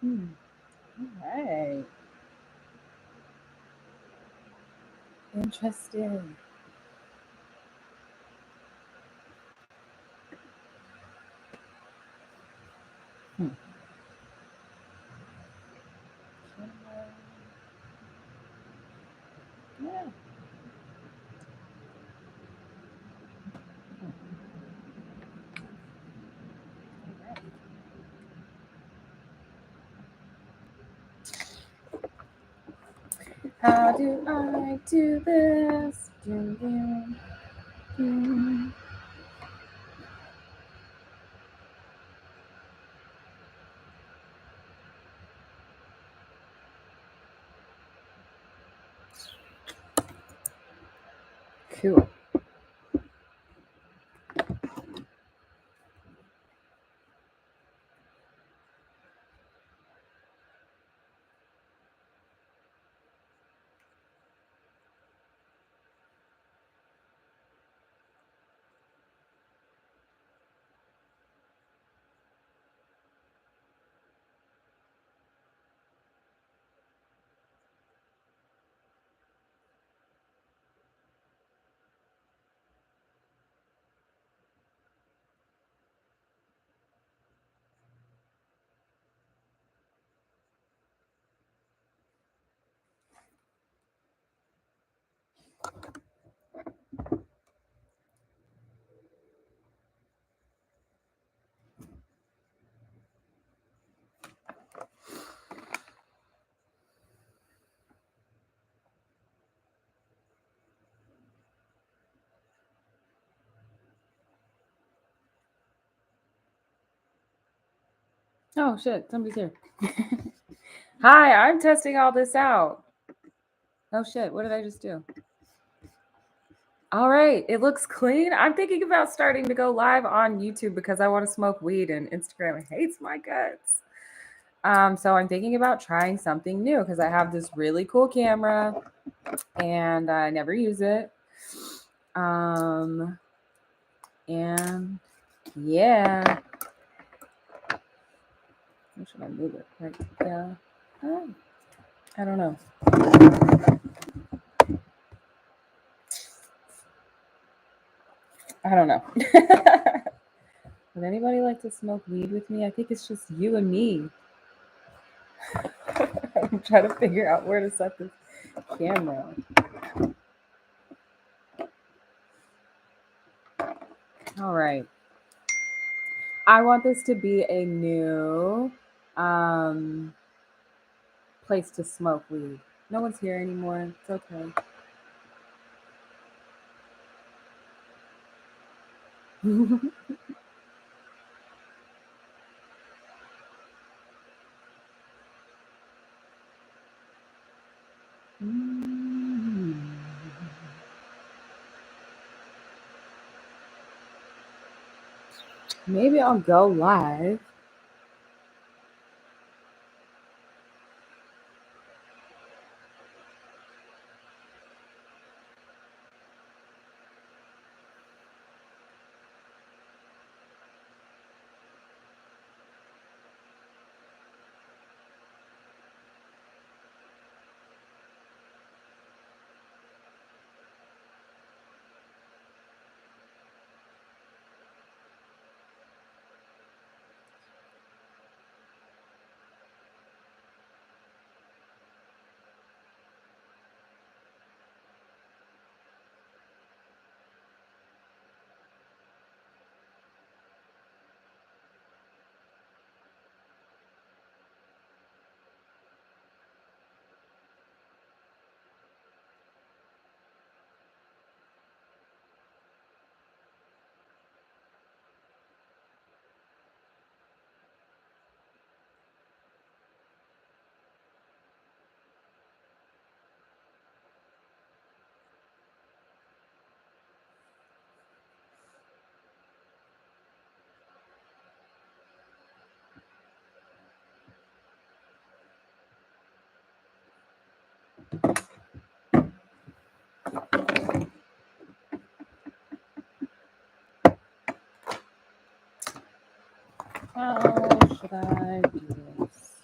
All right. Interesting. Hmm. Yeah. How do I do this? Dun, dun, dun. Cool. Oh shit, somebody's here. Hi, I'm testing all this out. Oh shit, what did I just do? All right, it looks clean. I'm thinking about starting to go live on YouTube because I want to smoke weed and Instagram hates my guts. So I'm thinking about trying something new because I have this really cool camera and I never use it. Um, and yeah, where should I move it? Right there. Oh, I don't know. I don't know. Would anybody like to smoke weed with me? I think it's just you and me. I'm trying to figure out where to set this camera. All right. I want this to be a new um, place to smoke weed. No one's here anymore. It's okay. Mm. Maybe I'll go live. How should I do this?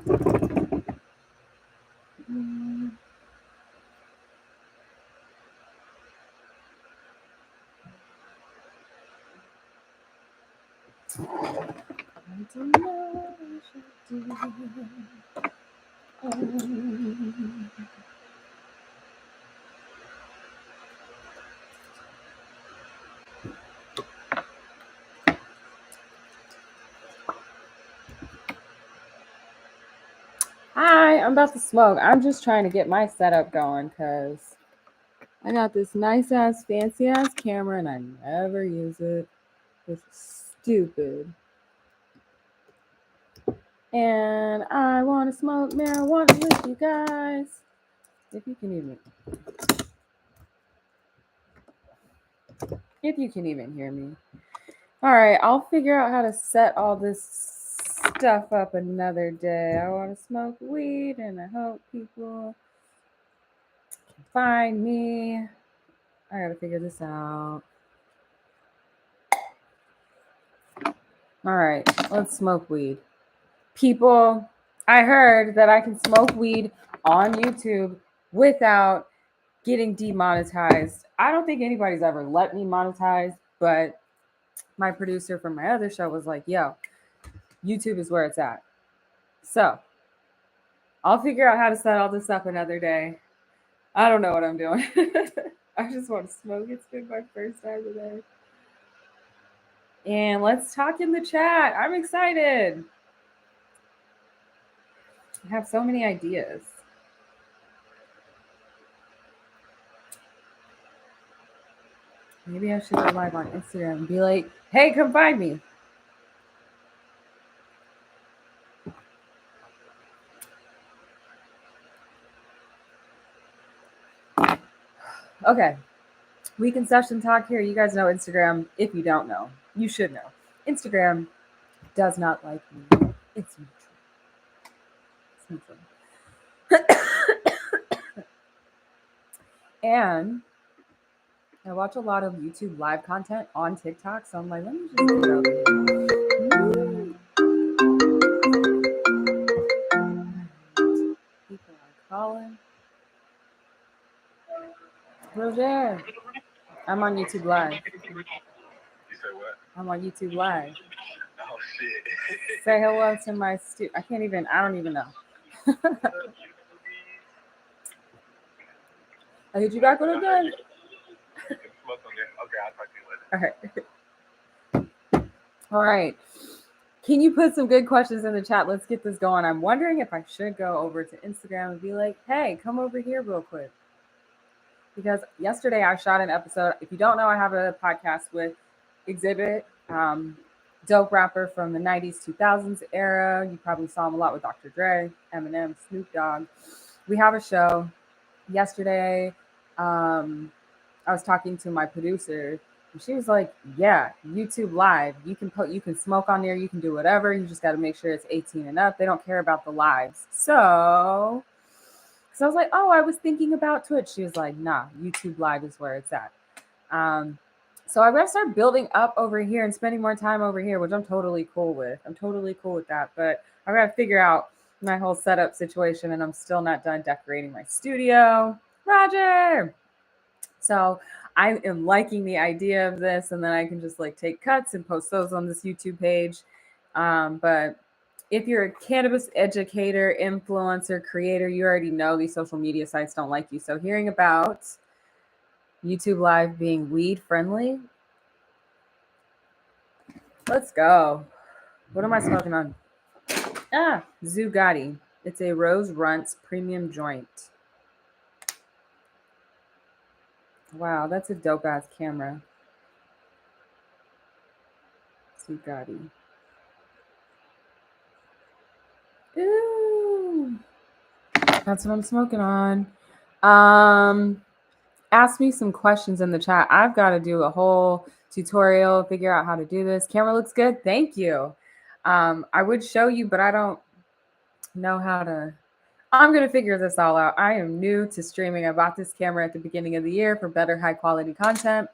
I don't know what I should do. Hi, I'm about to smoke. I'm just trying to get my setup going because I got this nice ass, fancy ass camera and I never use it. It's stupid. And I want to smoke marijuana with you guys. If you can even hear me. All right, I'll figure out how to set all this stuff up another day. I want to smoke weed and I hope people can find me. I got to figure this out. All right, let's smoke weed. People, I heard that I can smoke weed on YouTube without getting demonetized. I don't think anybody's ever let me monetize, but my producer from my other show was like, yo, YouTube is where it's at. So I'll figure out how to set all this up another day. I don't know what I'm doing. I just want to smoke. It's been my first time today. And let's talk in the chat. I'm excited. I have so many ideas. Maybe I should go live on Instagram and be like, hey, come find me. Okay. We can session talk here. You guys know Instagram. If you don't know, you should know. Instagram does not like me. It's neutral. And I watch a lot of YouTube live content on TikTok. So I'm like, let me just get over here. People are calling. Roger, I'm on YouTube Live. You said what? I'm on YouTube Live. Oh shit. Say hello to my I don't even know. I hit you back with a gun. Okay, I'll talk to you later. All right. Can you put some good questions in the chat? Let's get this going. I'm wondering if I should go over to Instagram and be like, hey, come over here real quick. Because yesterday I shot an episode. If you don't know, I have a podcast with Exhibit, dope rapper from the 90s, 2000s era. You probably saw him a lot with Dr. Dre, Eminem, Snoop Dogg. We have a show. Yesterday, I was talking to my producer, and she was like, "Yeah, YouTube Live. You can smoke on there. You can do whatever. You just got to make sure it's 18 and up. They don't care about the lives." So I was like, "Oh, I was thinking about Twitch." She was like, "Nah, YouTube Live is where it's at." So I'm gonna start building up over here and spending more time over here, which I'm totally cool with. I'm totally cool with that, but I gotta figure out my whole setup situation, and I'm still not done decorating my studio. Roger. So I am liking the idea of this, and then I can just like take cuts and post those on this YouTube page. But if you're a cannabis educator, influencer, creator, you already know these social media sites don't like you. So hearing about YouTube Live being weed friendly, let's go. What am I smoking on? Zugatti. It's a Rose Runts premium joint. Wow, that's a dope ass camera. Zugatti. Ooh. That's what I'm smoking on. Ask me some questions in the chat. I've got to do a whole tutorial, figure out how to do this. Camera looks good. Thank you. I would show you, but I don't know how to. I'm going to figure this all out. I am new to streaming. I bought this camera at the beginning of the year for better high quality content.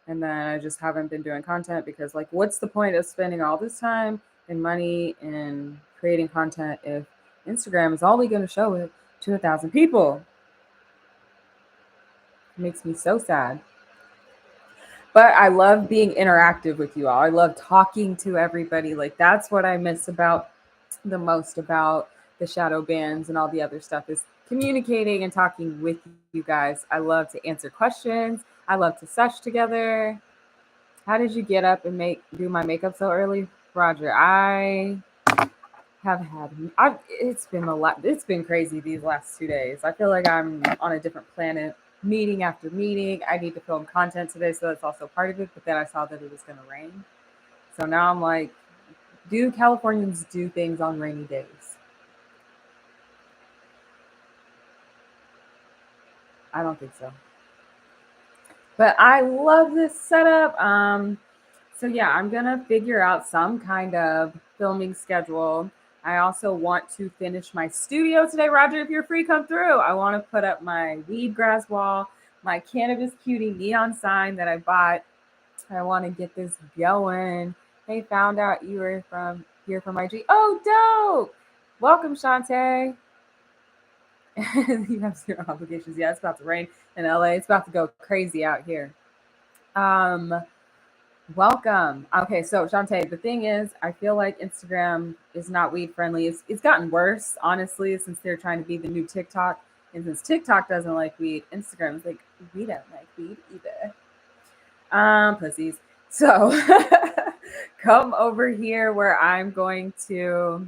And then I just haven't been doing content because, like, what's the point of spending all this time and money in creating content if Instagram is only going to show it to 1,000 people. It makes me so sad. But I love being interactive with you all. I love talking to everybody. Like, that's what I miss about the most about the shadow bands and all the other stuff is communicating and talking with you guys. I love to answer questions. I love to sesh together. How did you get up and do my makeup so early? Roger, I have it's been a lot. It's been crazy these last 2 days. I feel like I'm on a different planet, meeting after meeting. I need to film content today, so that's also part of it. But then I saw that it was going to rain. So now I'm like, do Californians do things on rainy days? I don't think so. But I love this setup. So yeah, I'm gonna figure out some kind of filming schedule. I also want to finish my studio today. Roger, if you're free, come through. I want to put up my weed grass wall, my cannabis cutie neon sign that I bought. I want to get this going. They found out you were from IG. Oh, dope! Welcome, Shantae. You have zero obligations. Yeah, it's about to rain in LA. It's about to go crazy out here. Welcome. Okay, so Shantae, the thing is, I feel like Instagram is not weed friendly. It's gotten worse, honestly, since they're trying to be the new TikTok. And since TikTok doesn't like weed, Instagram's like, we don't like weed either. Pussies. So come over here where I'm going to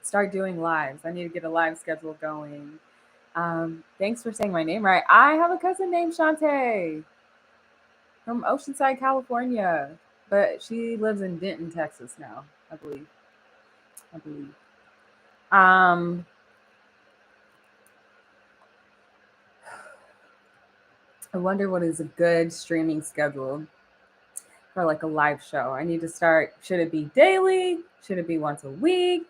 start doing lives. I need to get a live schedule going. Thanks for saying my name right. I have a cousin named Shantae from Oceanside, California, but she lives in Denton, Texas now, I believe. Um, I wonder what is a good streaming schedule for like a live show. I need to start. Should it be daily? Should it be once a week?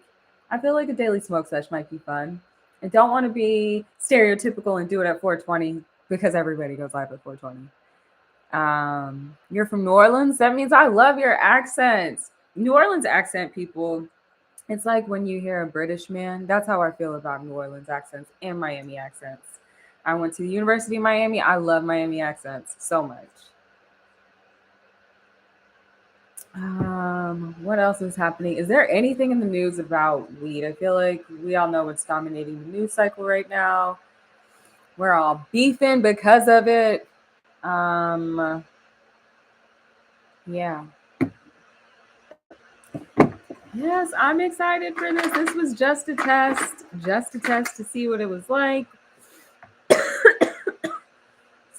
I feel like a daily smoke sesh might be fun. I don't want to be stereotypical and do it at 420 because everybody goes live at 420. You're from New Orleans. That means I love your accents. New Orleans accent people. It's like when you hear a British man. That's how I feel about New Orleans accents and Miami accents. I went to the University of Miami. I love Miami accents so much. What else is happening? Is there anything in the news about weed? I feel like we all know what's dominating the news cycle right now. We're all beefing because of it. Yeah. Yes, I'm excited for this. This was just a test to see what it was like.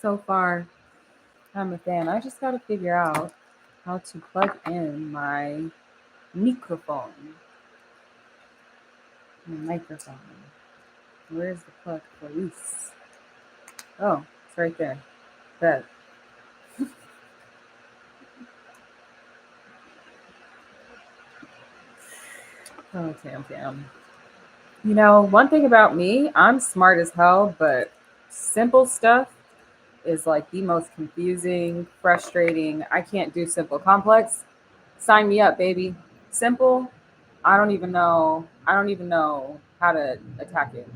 So far, I'm a fan. I just got to figure out how to plug in my microphone. Where's the plug for this? Oh, it's right there. Bet. Oh, Tam. You know, one thing about me, I'm smart as hell, but simple stuff is like the most confusing, frustrating. I can't do simple. Complex, sign me up, baby. Simple, I don't even know how to attack it.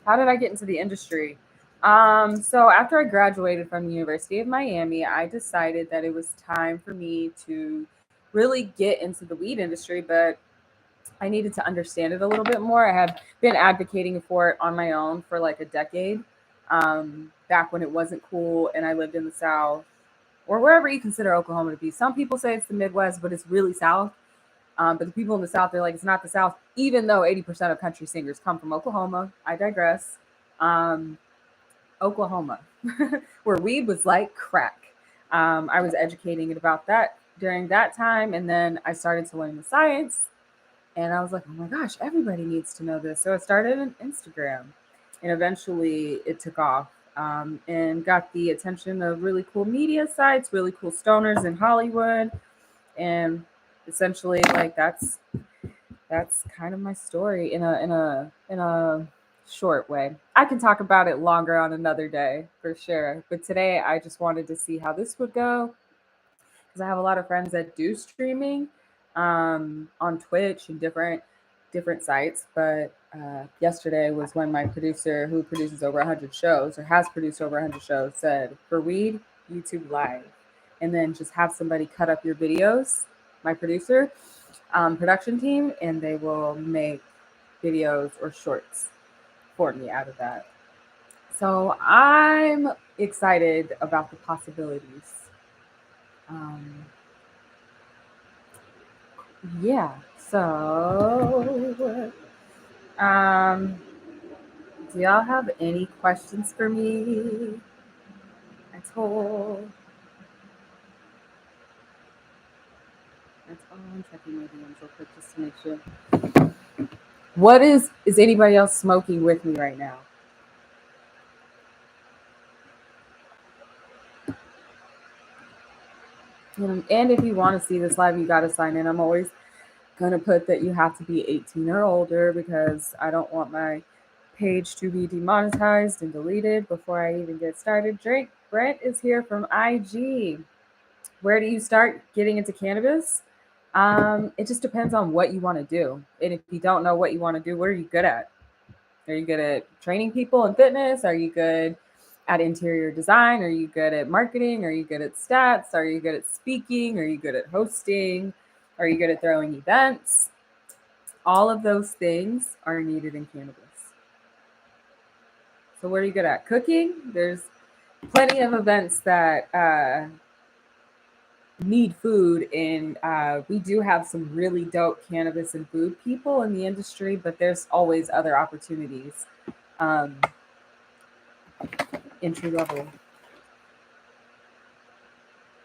How did I get into the industry? So after I graduated from the University of Miami, I decided that it was time for me to really get into the weed industry, but I needed to understand it a little bit more. I had been advocating for it on my own for like a decade, back when it wasn't cool and I lived in the South or wherever you consider Oklahoma to be. Some people say it's the Midwest, but it's really South. But the people in the South, they're like, it's not the South, even though 80% of country singers come from Oklahoma. I digress. Um, Oklahoma, where weed was like crack. I was educating it about that during that time. And then I started to learn the science. And I was like, oh my gosh, everybody needs to know this. So I started an Instagram. And eventually it took off, and got the attention of really cool media sites, really cool stoners in Hollywood. And essentially, like, that's kind of my story in a short way. I can talk about it longer on another day for sure. But today I just wanted to see how this would go because I have a lot of friends that do streaming on Twitch and different different sites, but yesterday was when my producer, who produces over 100 shows or has produced over 100 shows, said, for weed, YouTube Live. And then just have somebody cut up your videos, my producer, production team, and they will make videos or shorts for me out of that. So I'm excited about the possibilities. Yeah. So, do y'all have any questions for me at all? That's all. I'm checking my DMs real quick just to make sure. What is anybody else smoking with me right now? And if you want to see this live, you got to sign in. I'm always going to put that you have to be 18 or older because I don't want my page to be demonetized and deleted before I even get started. Brent is here from IG. Where do you start getting into cannabis? It just depends on what you want to do. And if you don't know what you want to do, what are you good at? Are you good at training people in fitness? Are you good at interior design? Are you good at marketing? Are you good at stats? Are you good at speaking? Are you good at hosting? Are you good at throwing events? All of those things are needed in cannabis. So what are you good at? Cooking? There's plenty of events that need food, and we do have some really dope cannabis and food people in the industry, but there's always other opportunities. Entry level.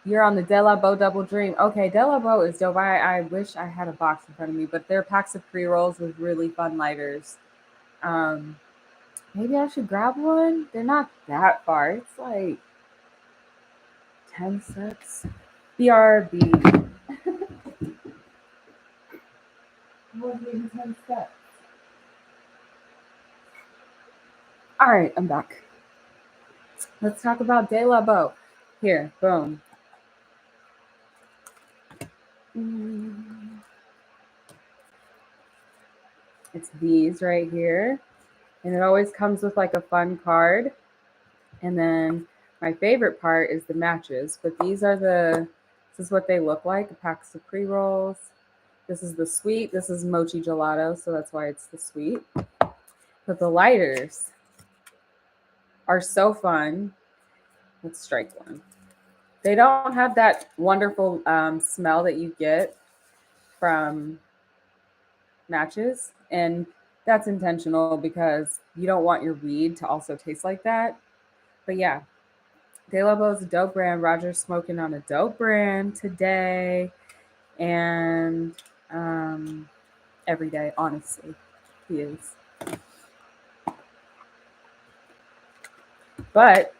You're on the De La Beau Double Dream. Okay, De La Beau is dope. I wish I had a box in front of me, but they're packs of pre-rolls with really fun lighters. Maybe I should grab one. They're not that far. It's like 10 cents. BRB. What do you mean 10 cents? All right, I'm back. Let's talk about De La Beau. Here, boom. It's these right here. And it always comes with like a fun card. And then my favorite part is the matches. But these are this is what they look like. The packs of pre-rolls. This is the sweet. This is mochi gelato. So that's why it's the sweet. But the lighters are so fun. Let's strike one. They don't have that wonderful smell that you get from matches. And that's intentional because you don't want your weed to also taste like that. But yeah, De La Beau is a dope brand. Roger's smoking on a dope brand today. And every day, honestly, he is. But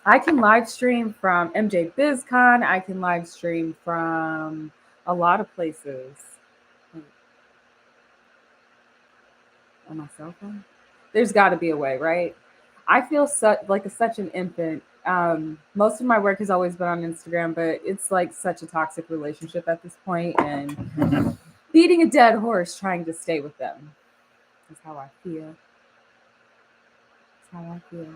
I can live stream from MJ BizCon. I can live stream from a lot of places. On my cell phone? There's got to be a way, right? I feel such an infant. Most of my work has always been on Instagram, but it's like such a toxic relationship at this point, and beating a dead horse trying to stay with them. That's how I feel. That's how I feel.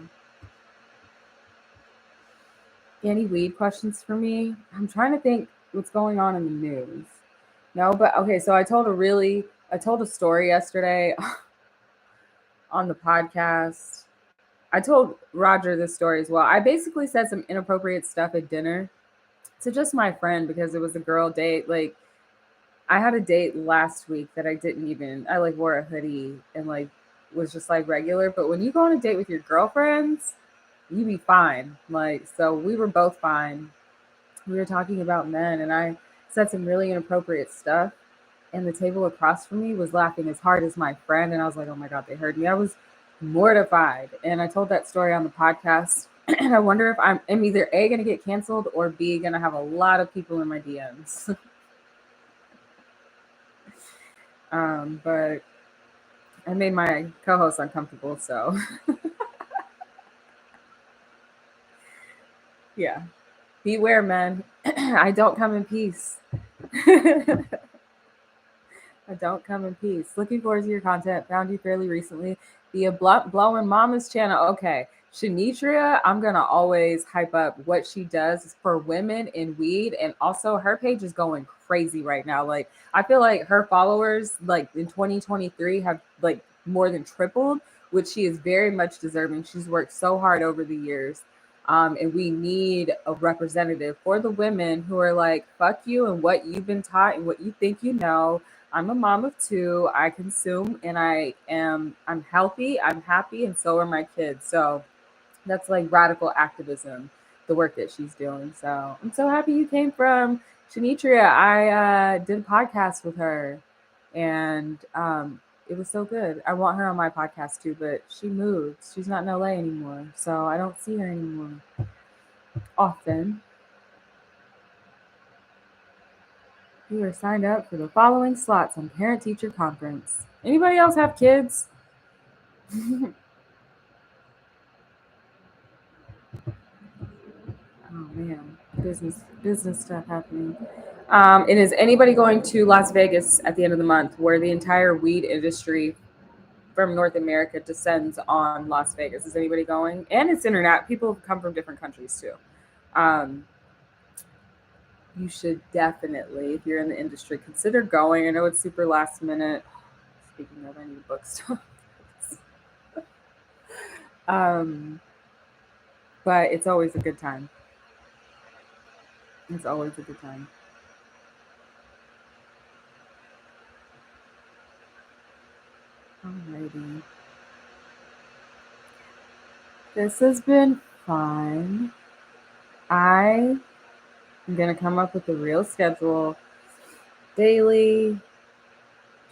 Any weed questions for me? I'm trying to think what's going on in the news. No, but okay, so I told a story yesterday on the podcast. I told Roger this story as well. I basically said some inappropriate stuff at dinner to just my friend because it was a girl date. Like, I had a date last week that I like wore a hoodie and like was just like regular. But when you go on a date with your girlfriends, you be fine. Like, so we were both fine. We were talking about men and I said some really inappropriate stuff. And the table across from me was laughing as hard as my friend. And I was like, oh my God, they heard me. I was mortified. And I told that story on the podcast. And I wonder if I'm either A, going to get canceled, or B, going to have a lot of people in my DMs. But I made my co-host uncomfortable, so yeah. Beware, men. I don't come in peace. I don't come in peace. Looking forward to your content. Found you fairly recently via Blowing Mama's channel. Okay. Shanitria, I'm going to always hype up what she does for women in weed. And also her page is going crazy right now. Like, I feel like her followers, like in 2023, have like more than tripled, which she is very much deserving. She's worked so hard over the years. And we need a representative for the women who are like, fuck you and what you've been taught and what you think you know. I'm a mom of two. I consume and I'm healthy, I'm happy, and so are my kids. So that's like radical activism, the work that she's doing. So I'm so happy you came from Shanitria. I did a podcast with her and it was so good. I want her on my podcast too, but she moved. She's not in LA anymore. So I don't see her anymore often. You are signed up for the following slots on Parent Teacher Conference. Anybody else have kids? Oh man, business stuff happening. And is anybody going to Las Vegas at the end of the month, where the entire weed industry from North America descends on Las Vegas? Is anybody going? And it's internet. People come from different countries too. You should definitely, if you're in the industry, consider going. I know it's super last minute. Speaking of, I need to book stuff. But it's always a good time. It's always a good time. Alrighty. This has been fun. I am going to come up with a real schedule. Daily,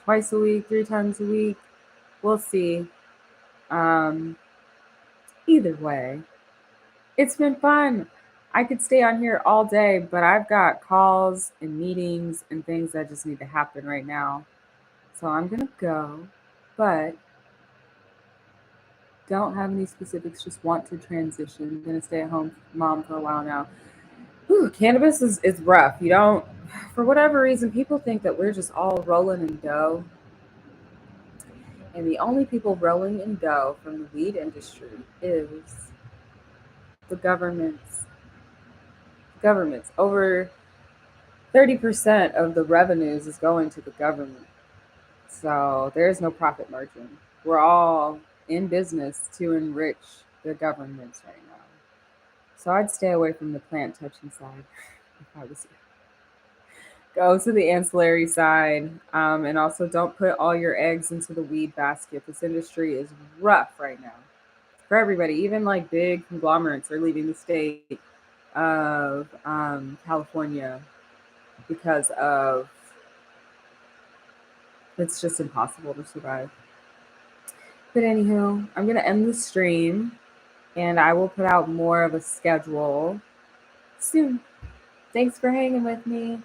twice a week, 3 times a week. We'll see. Either way, it's been fun. I could stay on here all day, but I've got calls and meetings and things that just need to happen right now. So I'm going to go, but don't have any specifics, just want to transition. I'm going to stay at home mom for a while now. Whew, cannabis is rough. You don't, for whatever reason, people think that we're just all rolling in dough. And the only people rolling in dough from the weed industry is the governments. Over 30% of the revenues is going to the government. So there is no profit margin. We're all in business to enrich the governments right now. So I'd stay away from the plant touching side if I was you. Go to the ancillary side, and also don't put all your eggs into the weed basket. This industry is rough right now for everybody. Even like big conglomerates are leaving the state of California because of it's just impossible to survive. But anywho, I'm gonna end the stream, and I will put out more of a schedule soon. Thanks for hanging with me.